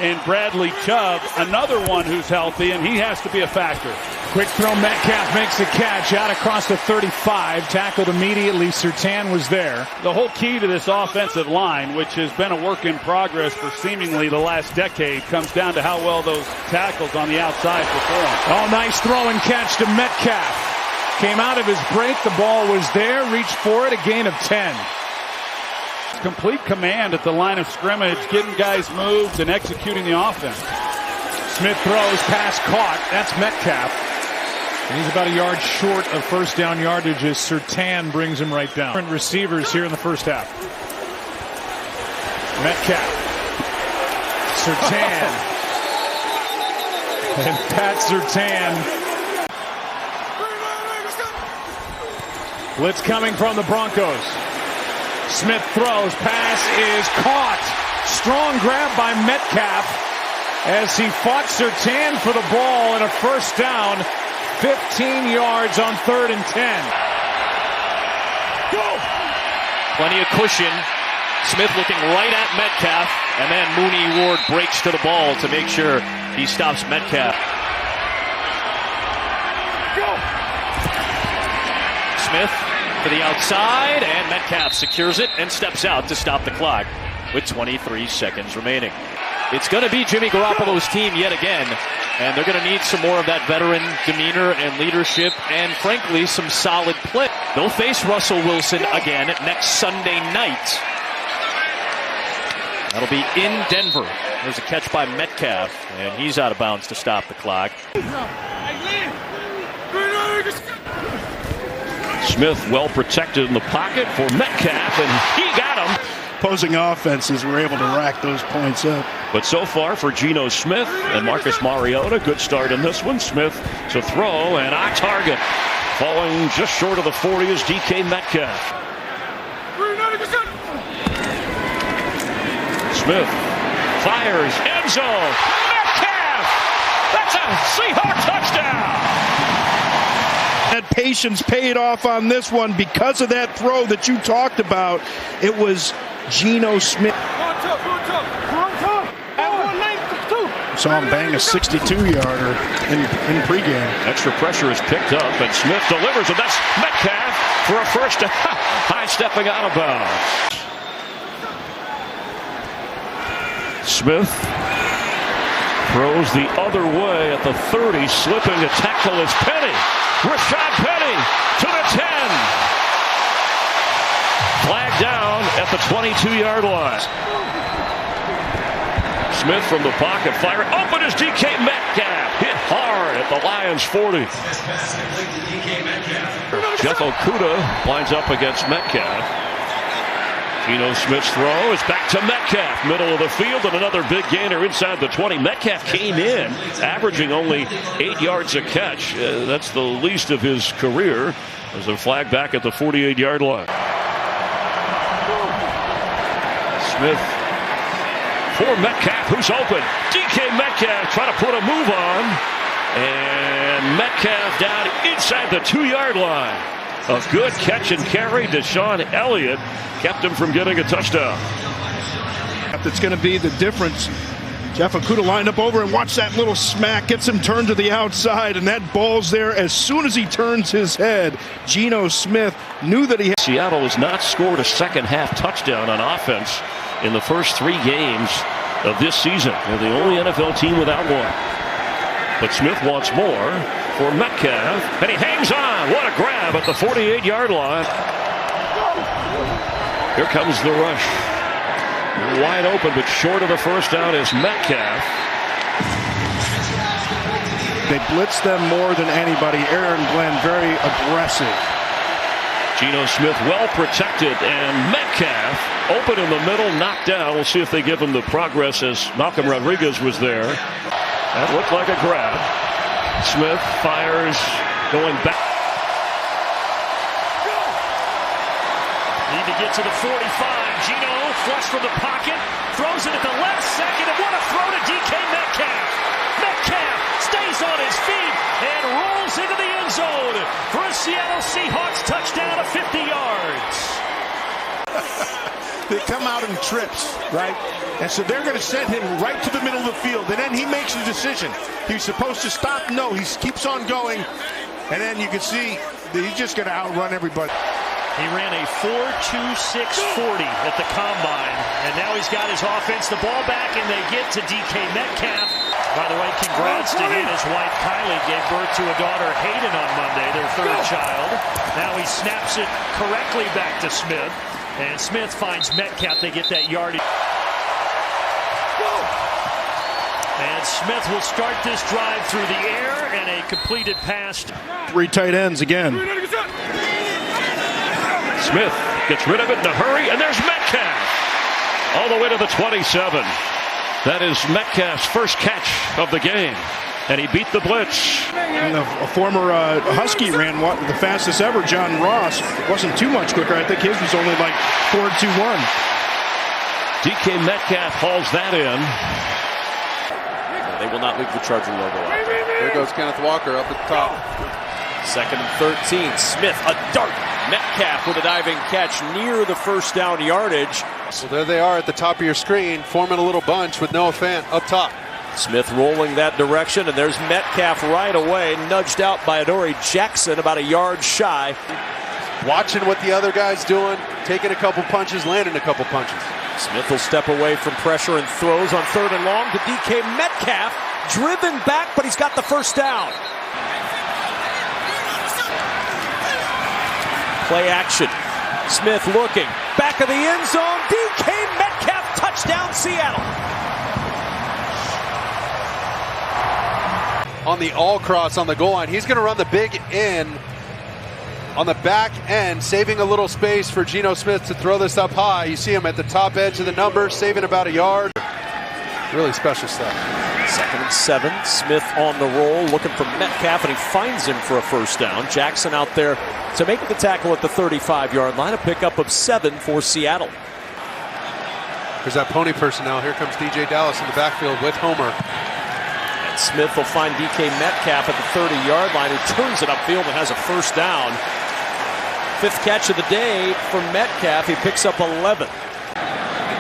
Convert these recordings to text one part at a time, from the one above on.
in Bradley Chubb, another one who's healthy, and he has to be a factor. Quick throw, Metcalf makes the catch out across the 35. Tackled immediately. Surtain was there. The whole key to this offensive line, which has been a work in progress for seemingly the last decade, comes down to how well those tackles on the outside perform. Oh, nice throw and catch to Metcalf. Came out of his break. The ball was there. Reached for it. A gain of 10. Complete command at the line of scrimmage, getting guys moved and executing the offense. Smith throws, pass caught. That's Metcalf. And he's about a yard short of first down yardage as Surtain brings him right down. Different receivers here in the first half. Metcalf. Surtain. And Pat Surtain. Blitz coming from the Broncos. Smith throws, pass is caught. Strong grab by Metcalf as he fought Surtain for the ball and a first down. 15 yards on 3rd and 10. Go! Plenty of cushion. Smith looking right at Metcalf, and then Mooney Ward breaks to the ball to make sure he stops Metcalf. Go! Smith to the outside, and Metcalf secures it and steps out to stop the clock with 23 seconds remaining. It's going to be Jimmy Garoppolo's team yet again, and they're going to need some more of that veteran demeanor and leadership and, frankly, some solid play. They'll face Russell Wilson again next Sunday night. That'll be in Denver. There's a catch by Metcalf, and he's out of bounds to stop the clock. Smith well protected in the pocket for Metcalf, and he got him. Opposing offenses were able to rack those points up. But so far for Geno Smith and Marcus Mariota, good start in this one. Smith to throw and on target. Falling just short of the 40 is DK Metcalf. Smith fires, end zone. Metcalf! That's a Seahawks touchdown! That patience paid off on this one because of that throw that you talked about. It was Geno Smith. Saw him bang a 62-yarder in pregame. Extra pressure is picked up, and Smith delivers, and that's Metcalf for a first down. High stepping out of bounds. Smith throws the other way at the 30, slipping to tackle is Penny. Rashad Penny to the 10. Flag down at the 22-yard line. Smith from the pocket, fire. Open is DK Metcalf. Hit hard at the Lions 40. Jeff Okudah lines up against Metcalf. Geno Smith's throw is back to Metcalf. Middle of the field and another big gainer inside the 20. Metcalf came in, averaging only 8 yards a catch. That's the least of his career. There's a flag back at the 48-yard line. Smith for Metcalf, who's open. DK Metcalf trying to put a move on. And Metcalf down inside the 2-yard line. A good catch and carry. Deshaun Elliott kept him from getting a touchdown. That's going to be the difference. Jeff Okudah lined up over and watch that little smack. Gets him turned to the outside, and that ball's there as soon as he turns his head. Geno Smith knew that he had. Seattle has not scored a second-half touchdown on offense in the first 3 games of this season. They're the only NFL team without one. But Smith wants more for Metcalf, and he hangs on. What a grab at the 48-yard line. Here comes the rush. Wide open, but short of the first down is Metcalf. They blitz them more than anybody. Aaron Glenn very aggressive. Geno Smith well protected, and Metcalf open in the middle, knocked down. We'll see if they give him the progress as Malcolm Rodriguez was there. That looked like a grab. Smith fires, going back. Need to get to the 45. Geno flush from the pocket, throws it at the last second, and what a throw to DK Metcalf. Metcalf stays on his feet and rolls into the end zone for a Seattle Seahawks touchdown of 50 yards. they come out in trips, right? And so they're going to send him right to the middle of the field, and then he makes a decision. He's supposed to stop. No, he keeps on going, and then you can see that he's just going to outrun everybody. He ran a 4.2640 at the combine, and now he's got his offense. The ball back, and they get to DK Metcalf. By the way, congrats to he and his wife Kylie gave birth to a daughter Hayden on Monday, their third child. Now he snaps it correctly back to Smith, and Smith finds Metcalf. They get that yardage. And Smith will start this drive through the air, and a completed pass. 3 tight ends again. Smith gets rid of it in a hurry, and there's Metcalf all the way to the 27. That is Metcalf's first catch of the game, and he beat the blitz. And a former Husky ran the fastest ever, John Ross. Wasn't too much quicker. I think his was only like 4.21. DK Metcalf hauls that in. They will not leave the Charger logo out. There goes Kenneth Walker up at the top. 2nd and 13. Smith, a dart. Metcalf with a diving catch near the first down yardage. Well, there they are at the top of your screen, forming a little bunch with Noah Fant up top. Smith rolling that direction, and there's Metcalf right away, nudged out by Adoree Jackson about a yard shy. Watching what the other guy's doing, taking a couple punches, landing a couple punches. Smith will step away from pressure and throws on 3rd and long to DK Metcalf, driven back, but he's got the first down. Play action. Smith looking. Back of the end zone. DK Metcalf. Touchdown, Seattle. On the all cross on the goal line. He's going to run the big in on the back end, saving a little space for Geno Smith to throw this up high. You see him at the top edge of the number, saving about a yard. Really special stuff. 2nd and 7. Smith on the roll, looking for Metcalf, and he finds him for a first down. Jackson out there to make the tackle at the 35-yard line. A pickup of 7 for Seattle. There's that pony personnel. Here comes DJ Dallas in the backfield with Homer. And Smith will find DK Metcalf at the 30-yard line, who turns it upfield and has a first down. 5th catch of the day for Metcalf. He picks up 11.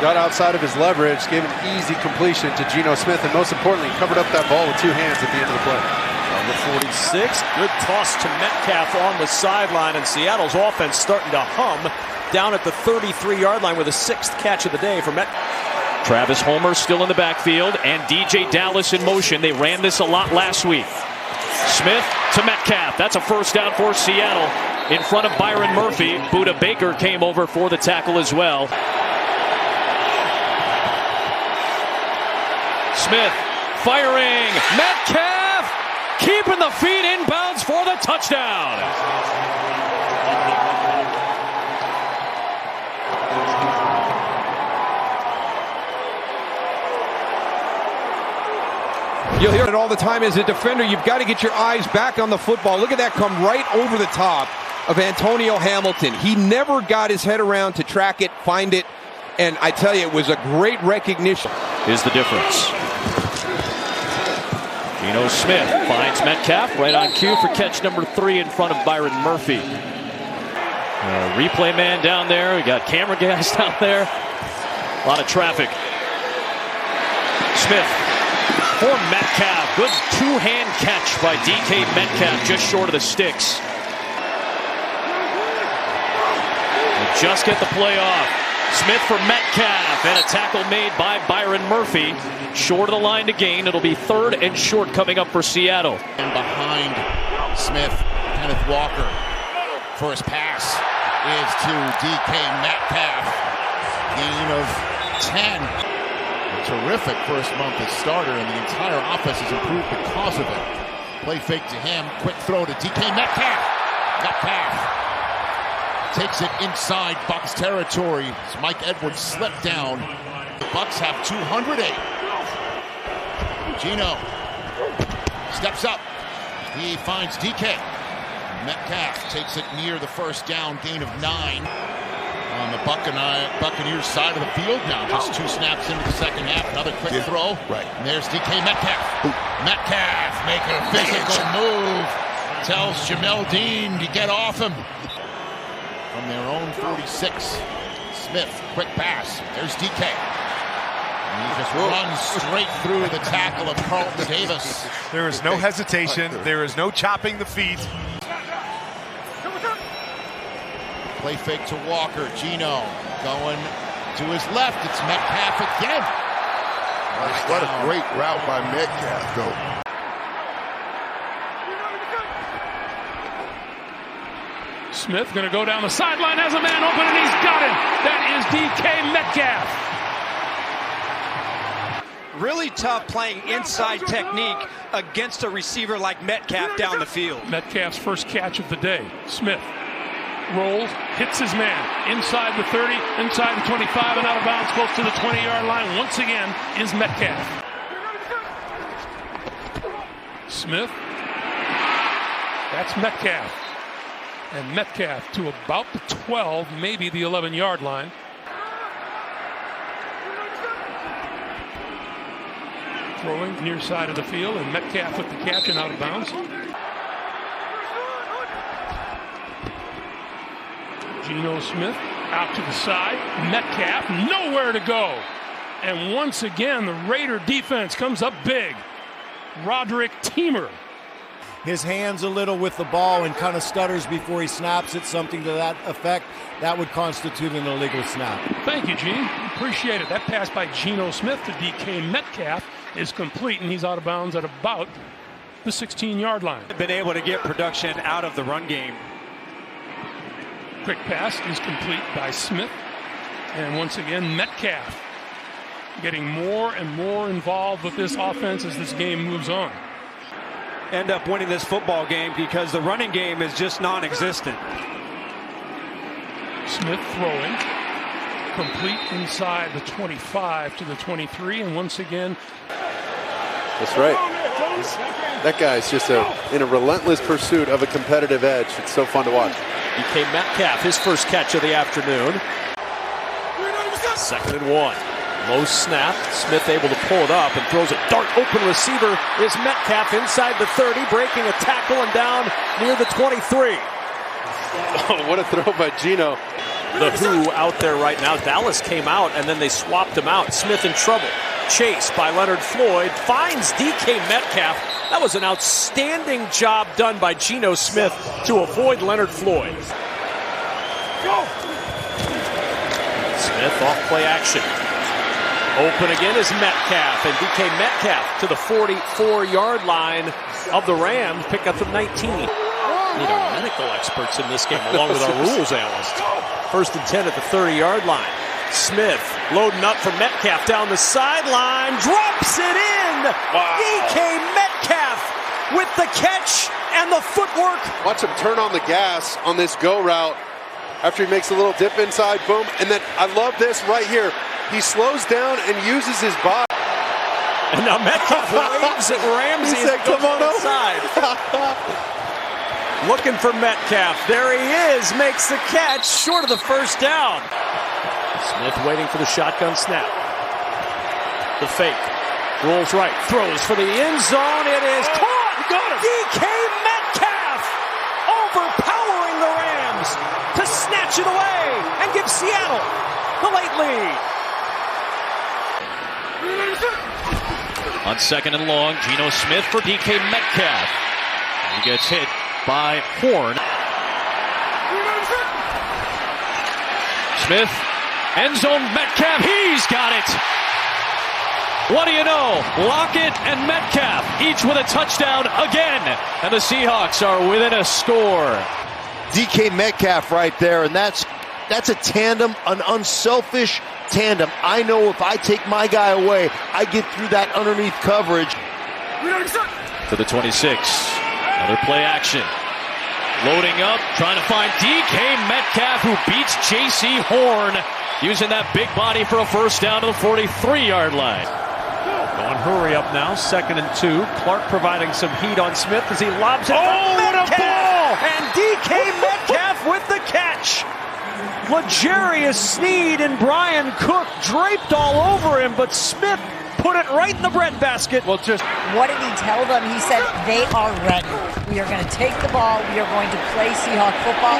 Got outside of his leverage, gave an easy completion to Geno Smith, and most importantly, covered up that ball with 2 hands at the end of the play. On the 46, good toss to Metcalf on the sideline, and Seattle's offense starting to hum down at the 33-yard line with a 6th catch of the day for Metcalf. Travis Homer still in the backfield, and DJ Dallas in motion. They ran this a lot last week. Smith to Metcalf. That's a first down for Seattle in front of Byron Murphy. Buda Baker came over for the tackle as well. Smith firing. Metcalf keeping the feet inbounds for the touchdown. You'll hear it all the time as a defender. You've got to get your eyes back on the football. Look at that come right over the top of Antonio Hamilton. He never got his head around to track it, find it, and I tell you, it was a great recognition. Is the difference. Geno Smith finds Metcalf right on cue for catch number 3 in front of Byron Murphy. Replay man down there. We got camera guys down there. A lot of traffic. Smith for Metcalf. Good 2-hand catch by DK Metcalf, just short of the sticks. They just get the play off. Smith for Metcalf, and a tackle made by Byron Murphy. Short of the line to gain. It'll be 3rd and short coming up for Seattle. And behind Smith, Kenneth Walker. First pass is to DK Metcalf. Gain of 10. A terrific first month as starter, and the entire offense has improved because of it. Play fake to him. Quick throw to DK Metcalf. Metcalf takes it inside Bucs territory. As Mike Edwards slipped down. The Bucs have 208. Geno steps up. He finds DK. Metcalf takes it near the first down, gain of 9. On the Buccaneers side of the field now. Just 2 snaps into the second half. Another quick throw. Right. And there's DK Metcalf. Metcalf making a physical move. Tells Jamel Dean to get off him. From their own 46. Smith, quick pass. There's DK. And he just runs straight through the tackle of Carlton Davis. There is no hesitation. There is no chopping the feet. Play fake to Walker. Gino going to his left. It's Metcalf again. What a great route by Metcalf, though. Smith going to go down the sideline, has a man open, and he's got him. That is DK Metcalf. Really tough playing inside technique against a receiver like Metcalf down the field. Metcalf's first catch of the day. Smith rolls, hits his man inside the 30, inside the 25, and out of bounds, close to the 20-yard line. Once again is Metcalf. Smith. That's Metcalf. And Metcalf to about the 12, maybe the 11-yard line. Throwing near side of the field, and Metcalf with the catch and out of bounds. Geno Smith out to the side. Metcalf nowhere to go. And once again, the Raider defense comes up big. Roderick Teamer. His hands a little with the ball and kind of stutters before he snaps it, something to that effect. That would constitute an illegal snap. Thank you, Gene. Appreciate it. That pass by Geno Smith to DK Metcalf is complete, and he's out of bounds at about the 16-yard line. Been able to get production out of the run game. Quick pass is complete by Smith. And once again, Metcalf getting more and more involved with this offense as this game moves on. End up winning this football game because the running game is just non-existent. Smith throwing. Complete inside the 25 to the 23, and once again. That's right. That guy's just in a relentless pursuit of a competitive edge. It's so fun to watch. DK Metcalf, his first catch of the afternoon. 2nd and 1. Low snap. Smith able to pull it up and throws a dart. Open receiver is Metcalf inside the 30, breaking a tackle and down near the 23. Oh, what a throw by Geno. The Who out there right now. Dallas came out and then they swapped him out. Smith in trouble. Chase by Leonard Floyd finds DK Metcalf. That was an outstanding job done by Geno Smith to avoid Leonard Floyd. Smith off play action. Open again is Metcalf, and DK Metcalf to the 44-yard line of the Rams. Pick up from 19. Need our medical experts in this game along with our rules analyst. 1st and 10 at the 30-yard line. Smith loading up for Metcalf down the sideline. Drops it in. Wow. DK Metcalf with the catch and the footwork. Watch him turn on the gas on this go route after he makes a little dip inside. Boom. And then I love this right here. He slows down and uses his body. And now Metcalf waves at Ramsey. He said, come on outside. Looking for Metcalf. There he is. Makes the catch short of the first down. Smith waiting for the shotgun snap. The fake. Rolls right. Throws for the end zone. It is caught. Got him. DK Metcalf overpowering the Rams to snatch it away and give Seattle the late lead. On 2nd and long, Geno Smith for DK Metcalf. He gets hit by Horn. Smith, end zone, Metcalf, he's got it. What do you know? Lockett and Metcalf, each with a touchdown again. And the Seahawks are within a score. DK Metcalf right there, and that's a tandem, an unselfish tandem. I know if I take my guy away, I get through that underneath coverage. To the 26. Another play action. Loading up, trying to find DK Metcalf, who beats J.C. Horn, using that big body for a first down to the 43-yard line. Going hurry up now, 2nd and 2. Clark providing some heat on Smith as he lobs it. Oh, what a ball! And DK Metcalf with the catch. L'Jarius Sneed and Brian Cook draped all over him, but Smith put it right in the breadbasket. What did he tell them? He said, they are ready. We are going to take the ball. We are going to play Seahawk football.